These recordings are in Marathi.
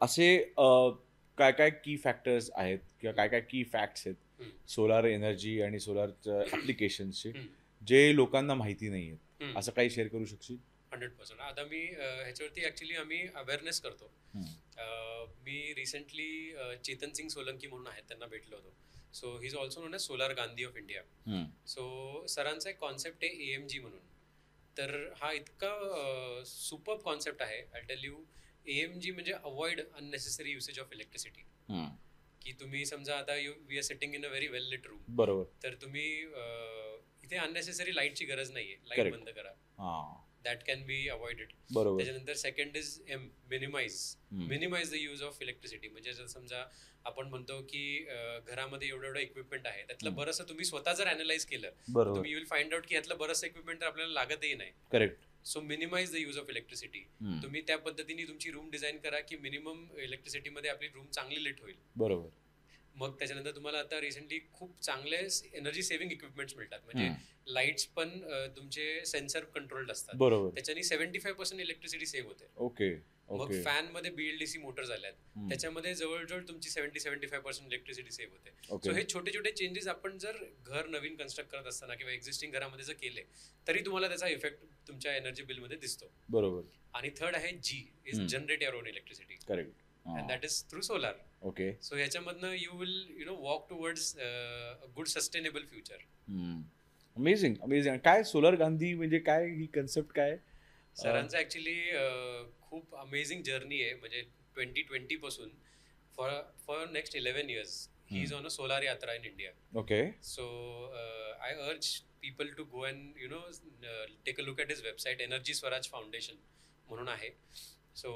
असे काय काय की फॅक्टर्स आहेत किंवा काय काय की फॅक्ट्स आहेत सोलार एनर्जी आणि सोलार ॲप्लिकेशन्सचे जे लोकांना माहिती नाही आहेत, असं काही शेअर करू शकशील? 100%. आता मी ह्याच्यावरती ॲक्च्युली आम्ही अवेअरनेस करतो. मी रिसेंटली चेतन सिंग सोलंकी म्हणून आहेत, त्यांना भेटलो होतो. So he is also known as solar Gandhi of India. So सरांचा एक कॉन्सेप्ट आहे AMG म्हणून. तर हा इतका सुपर कॉन्सेप्ट आहे. आय टेल यू, AMG म्हणजे avoid unnecessary usage of electricity. की तुम्ही समजा आता we are sitting in a very well lit room, बरोबर, तर तुम्ही इथे अननेसेसरी लाईटची गरज नाहीये, लाईट बंद करा. That can be avoided. त्याच्यानंतर second is minimise the use of electricity. म्हणजे जर समजा आपण म्हणतो की घरामध्ये एवढं इक्विपमेंट आहे, त्यातलं बरंचसं तुम्ही स्वतः जर अनालाइज केलं, तुम्ही यू विल फाइंड आउट की यातलं बरंचसं इक्विपमेंट तर आपल्याला लागतही नाही. Correct. So minimise the use of electricity. तुम्ही त्या पद्धतीने तुमची रूम डिझाईन करा की मिनिमम इलेक्ट्रिसिटीमध्ये आपली रूम चांगली लिट होईल. बरोबर. मग त्याच्यानंतर तुम्हाला आता रिसेंटली खूप चांगले एनर्जी सेव्हिंग इक्विपमेंट्स मिळतात. म्हणजे लाईट्स पण तुमचे सेन्सर कंट्रोल्ड असतात. बरोबर. त्याच्याने 75% इलेक्ट्रिसिटी सेव्ह होते. ओके. मग फॅन मध्ये BLDC मोटर झाल्यात, त्याच्यामध्ये जवळजवळ तुमची 70-75% इलेक्ट्रिसिटी सेव्ह होते. सो हे छोटे छोटे चेंजेस आपण जर घर नवीन कन्स्ट्रक्ट करत असताना किंवा एक्झिस्टिंग घरामध्ये जर केले, तरी तुम्हाला त्याचा इफेक्ट तुमच्या एनर्जी बिल मध्ये दिसतो. बरोबर. आणि थर्ड आहे G is generate your own electricity. Correct. And that is through solar. Okay. So ह्याच्यामधनं you will walk towards good sustainable future. Amazing amazing. काय सोलार गांधी म्हणजे काय, ही कन्सेप्ट काय? सरांचं ऍक्च्युली खूप अमेझिंग जर्नी आहे. म्हणजे 2020 पासून for next 11 years he is on a solar yatra in India. Okay. So I urge people to go and take a look at his website. Energy Swaraj foundation म्हणून आहे. सो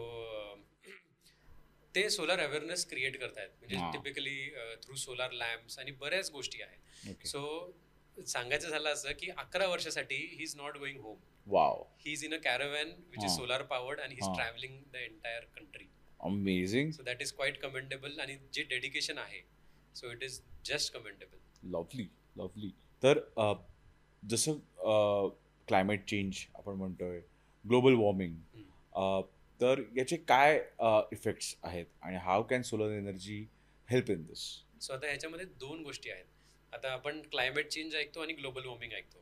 ते सोलार अवेअरनेस क्रिएट करतायत. म्हणजे टिपिकली थ्रू सोलार लॅम्प्स आणि बऱ्याच गोष्टी आहेत. सो सांगायचं झालं असं की 11 वर्षासाठी he is not going home. Wow. He's in a caravan which is solar powered and he's traveling the entire country. Amazing. So that is quite commendable आणि जे डेडिकेशन आहे, so it is just commendable. Lovely, lovely. तर जसं क्लायमेट चेंज आपण म्हणतोय, ग्लोबल वॉर्मिंग, तर याचे काय इफेक्ट्स आहेत आणि how can solar energy help in this? So आता ह्याच्यामध्ये दोन गोष्टी आहेत. आता आपण क्लायमेट चेंज ऐकतो आणि ग्लोबल वॉर्मिंग ऐकतो.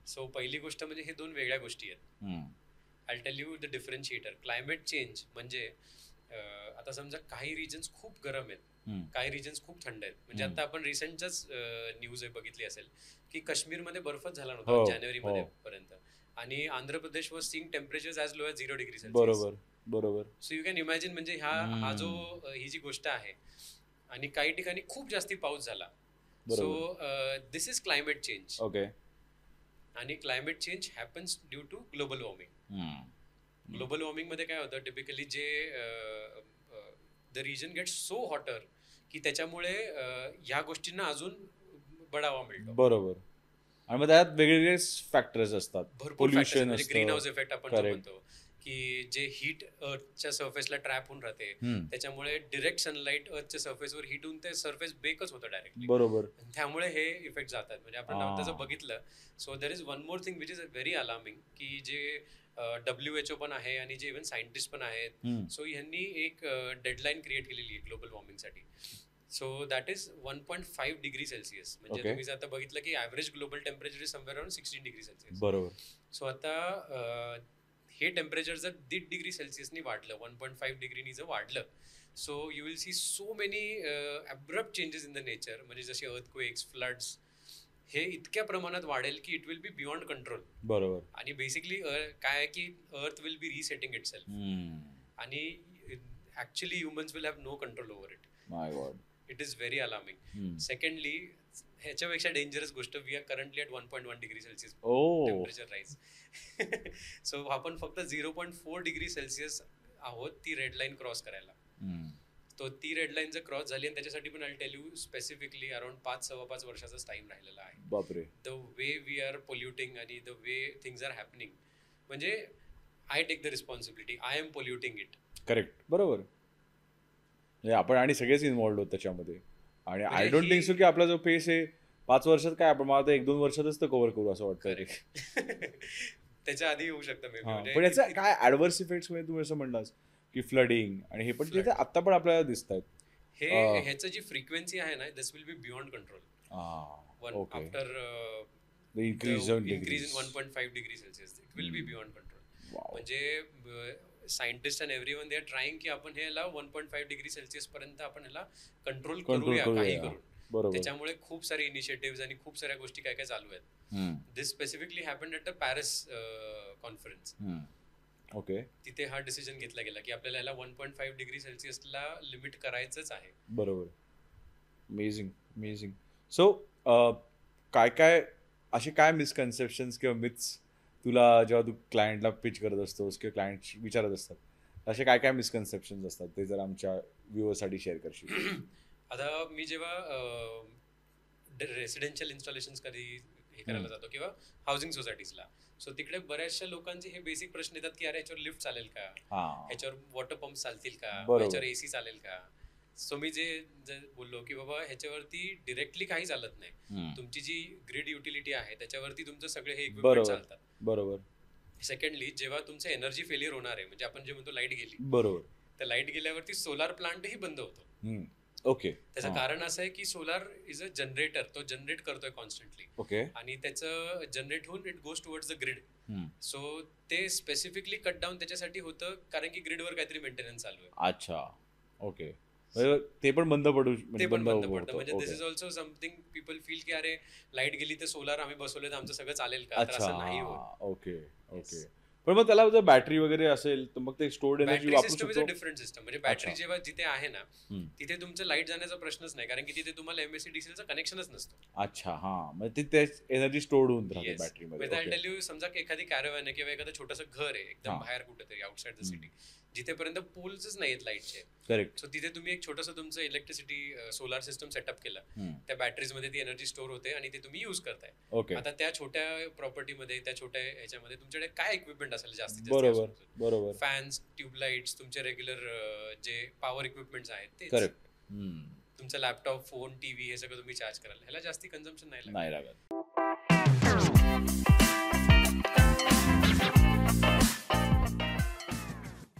सो पहिली गोष्ट म्हणजे हे दोन वेगळ्या गोष्टी आहेत. I tell you the differentiator. Climate change म्हणजे आता समजा काही रिजन्स खूप गरम आहेत, काही रिजन्स खूप थंड आहेत. म्हणजे आता आपण रिसेंटच न्यूज बघितली असेल की काश्मीरमध्ये बर्फच झाला नव्हता जानेवारीमध्ये पर्यंत, आणि Andhra Pradesh was seeing temperatures as low as 0 degree Celsius. बरोबर बरोबर. सो यू कॅन इमॅजिन म्हणजे ही जी गोष्ट आहे. आणि काही ठिकाणी खूप जास्ती पाऊस झाला. So this is climate change. Okay. आणि climate change happens due to global warming. Global warming मध्ये काय होतं, टिपिकली जे the region get so hotter की त्याच्यामुळे ह्या गोष्टींना अजून बढावा मिळतो. बरोबर. आणि मग त्यात वेगवेगळे फॅक्टर्स असतात. भरपूर पोल्युशन, ग्रीन हाऊस इफेक्ट आपण म्हणतो की जे हीट अर्थच्या सरफेसला ट्रॅप होऊन राहते, त्याच्यामुळे डिरेक्ट सनलाईट अर्थच्या सरफेसवर हिट होऊन ते सरफेस बेकच होतं डायरेक्टली. बरोबर. त्यामुळे हे इफेक्ट जातात. म्हणजे आपण त्याचं बघितलं. So there is one more thing which is very alarming की जे WHO पण आहे आणि जे इव्हन सायंटिस्ट पण आहेत, सो ह्यांनी एक डेडलाईन क्रिएट केलेली आहे ग्लोबल वॉर्मिंगसाठी. So that is 1.5 degree Celsius. म्हणजे तुम्ही जर आता बघितलं की average global temperature is somewhere around 16 degree Celsius. बरोबर. सो आता हे टेम्परेचर जर 1.5 डिग्री सेल्सिअसनी वाढलं, 1.5 डिग्रीनी जर वाढलं, so you will see so many abrupt changes in the nature. म्हणजे जसे अर्थक्वेक्स, फ्लड्स, हे इतक्या प्रमाणात वाढेल की it will be beyond control. बरोबर. आणि बेसिकली काय आहे की earth will be resetting itself. आणि actually humans will have no control over it. My god. It is very alarming. Secondly, ह्याच्यापेक्षा डेंजरस गोष्ट, we are currently at 1.1 degree Celsius temperature rise. So आपण फक्त 0.4 डिग्री सेल्सिअस आहोत ती रेड लाईन क्रॉस करायला. तो ती रेड लाईन जर क्रॉस झाली, आणि त्याच्यासाठी पण I tell you specifically around 5-5.25 वर्षाचाच टाइम राहिलेला आहे. बापरे. The way we are polluting आणि the way things are happening, म्हणजे I take the responsibility. I am polluting it. Correct. बरोबर. आपण आणि सगळेच इन्व्हॉल्ड होत त्याच्यामध्ये. आणि आय डोंट थिंक सो की आपला जो पेस आहे 5 वर्षात काय आपण मला तर 1-2 वर्षातच तर कव्हर करू असं वाटतं. त्याच्या आधी येऊ शकतं मे बी. पण म्हणजे याचा काय ऍडव्हर्स इफेक्ट्स मध्ये तुम्ही असं म्हणलास की फ्लडिंग आणि हे पण तिथे आता पण आपल्याला दिसत आहेत. ह्याचं जी फ्रिक्वेन्सी आहे ना, this will be beyond control okay. After increase in 1.5 degree Celsius. It will be beyond control. म्हणजे scientist and everyone they are trying की आपण ह्याला 1.5 डिग्री सेल्सिअस पर्यंत आपण ह्याला कंट्रोल करूया काही करून. त्याच्यामुळे खूप सारे इनिशिएटिव्ह आणि खूप साऱ्या गोष्टी काय काय चालू आहेत. This specifically happened at the Paris conference. Okay. तिथे हा डिसिजन घेतला गेला की आपल्याला याला 1.5 डिग्री सेल्सिअसला लिमिट करायचंच आहे. बरोबर. अमेझिंग. सो काय काय असे काय मिसकन्सेप्शन्स किंवा मिथ्स तुला जेव्हा तू क्लायंटला पिच करत असतोस किंवा क्लायंट विचारत असतात असे काय काय मिसकन्सेप्शन्स असतात ते जर आमच्या व्ह्युअर्ससाठी शेअर करशील? आता मी जेव्हा रेसिडेन्शियल इन्स्टॉलेशन्स कधी हे करायला जातो किंवा हाऊसिंग सोसायटीजला, सो तिकडे बऱ्याचशा लोकांचे हे बेसिक प्रश्न येतात की अरे ह्याच्यावर लिफ्ट चालेल का, ह्याच्यावर वॉटर पंप चालतील का, ह्याच्यावर एसी चालेल का. सो मी जे बोललो की बाबा ह्याच्यावरती डिरेक्टली काही चालत नाही. तुमची जी ग्रिड युटिलिटी आहे त्याच्यावरती तुमचं सगळे हे इक्विपमेंट चालतात. बरोबर. सेकंडली जेव्हा तुमचं एनर्जी फेलियर होणार आहे, म्हणजे आपण जे म्हणतो लाईट गेली, बरोबर, तर लाईट गेल्यावरती सोलार प्लांटही बंद होतो. ओके. त्याचं कारण असं आहे की सोलार इज अ जनरेटर, तो जनरेट करतोय कॉन्स्टंटली. ओके. आणि त्याचं जनरेट होऊन it goes towards the grid. So ते स्पेसिफिकली कट डाऊन त्याच्यासाठी होतं कारण की ग्रिडवर काहीतरी मेंटेनन्स चालू आहे. अच्छा, ओके. ते पण बंद पडू, ते पण बंद पडतं. म्हणजे this is also something people feel की अरे लाईट गेली तर सोलार आम्ही बसवले तर आमचं सगळं चालेल का, तर असं नाही होत. ओके. पण मग त्याला जर बॅटरी वगैरे असेल तर मग ते स्टोर्ड एनर्जी वापरू शकतो. System is a different system. म्हणजे बॅटरी जेव्हा जिथे आहे ना तिथे तुमचं लाईट जाण्याचा प्रश्नच नाही, कारण की तिथे तुम्हाला एमएससी डीसीएलचं कनेक्शनच नसतो. अच्छा, म्हणजे ते एनर्जी स्टोर्ड होऊन राहते बॅटरीमध्ये. विथ आय टेल यू, समजा एखादी कॅरव्हॅन आहे किंवा एखादं छोटंसं घर आहे एकदम बाहेर कुठेतरी आउटसाइड द सिटी, जिथेपर्यंत पोल्सच नाहीत लाईटचे. करेक्ट. सो तिथे तुम्ही एक छोटंसं तुमचं इलेक्ट्रिसिटी सोलार सिस्टम सेटअप केलं, त्या बॅटरीज मध्ये ती एनर्जी स्टोअर होते आणि ते तुम्ही युज करताय. आता त्या छोट्या प्रॉपर्टीमध्ये, त्या छोट्या ह्याच्यामध्ये तुमच्याकडे काय इक्विपमेंट असेल जास्तीत जास्त? बरोबर. फॅन्स, ट्यूबलाइट्स, तुमचे रेग्युलर जे पॉवर इक्विपमेंट्स आहेत ते. करेक्ट. तुमचा लॅपटॉप, फोन, टीव्ही हे सगळं तुम्ही चार्ज कराल, ह्याला जास्ती कन्झम्पशन नाही लागत.